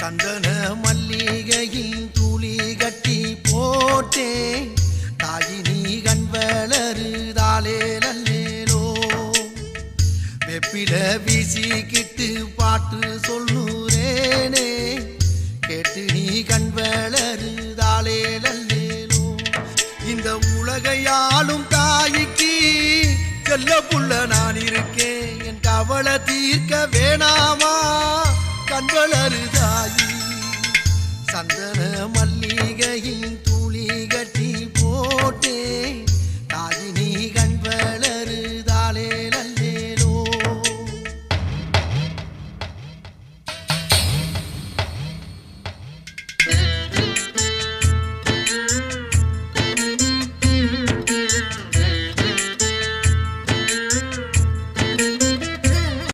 சந்தன மல்லிகையின் துளி கட்டி போட்டேன் தாயினி கண் வளருதாலே நல்லேலோ வெப்பில வீசிக்கிட்டு பாட்டு சொல்லுறேனே கேட்டு நீ கண் வளருதாலே நல்லேலோ இந்த உலகையாளும் தாய்க்கு செல்ல புள்ள நான் இருக்கேன் என் கவலை தீர்க்க வேணாமா கண் வளருதாயி சந்தன மல்லிகையின்